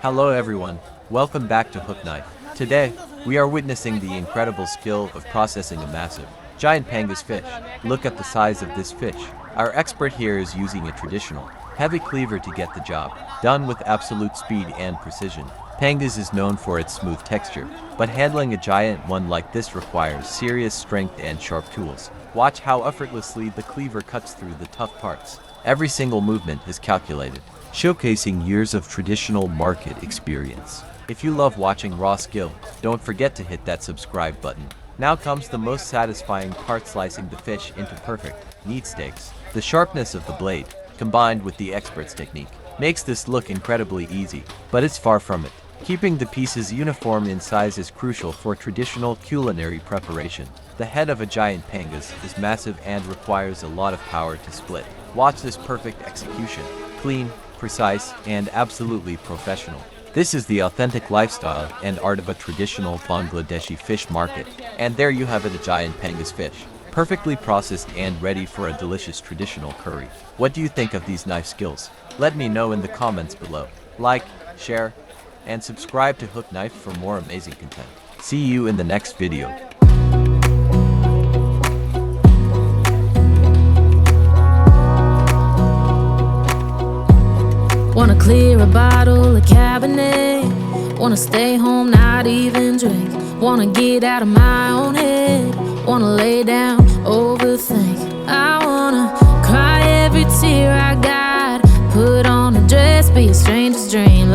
Hello everyone, welcome back to Hook Knife. Today, we are witnessing the incredible skill of processing a massive, giant Pangas fish. Look at the size of this fish. Our expert here is using a traditional, heavy cleaver to get the job done with absolute speed and precision. Pangas is known for its smooth texture, but handling a giant one like this requires serious strength and sharp tools. Watch how effortlessly the cleaver cuts through the tough parts. Every single movement is calculated, showcasing years of traditional market experience. If you love watching raw skill, don't forget to hit that subscribe button. Now comes the most satisfying part, slicing the fish into perfect, neat steaks. The sharpness of the blade, combined with the expert's technique, makes this look incredibly easy, but it's far from it. Keeping the pieces uniform in size is crucial for traditional culinary preparation. The head of a giant Pangas is massive and requires a lot of power to split. Watch this perfect execution. Clean, precise, and absolutely professional. This is the authentic lifestyle and art of a traditional Bangladeshi fish market. And there you have it, a giant Pangas fish, perfectly processed and ready for a delicious traditional curry. What do you think of these knife skills? Let me know in the comments below. Like, share, and subscribe to Hook Knife for more amazing content. See you in the next video. Wanna clear a bottle of Cabernet. Wanna stay home, not even drink. Wanna get out of my own head. Wanna lay down, overthink. I wanna cry every tear I got. Put on a dress, be a stranger's dream.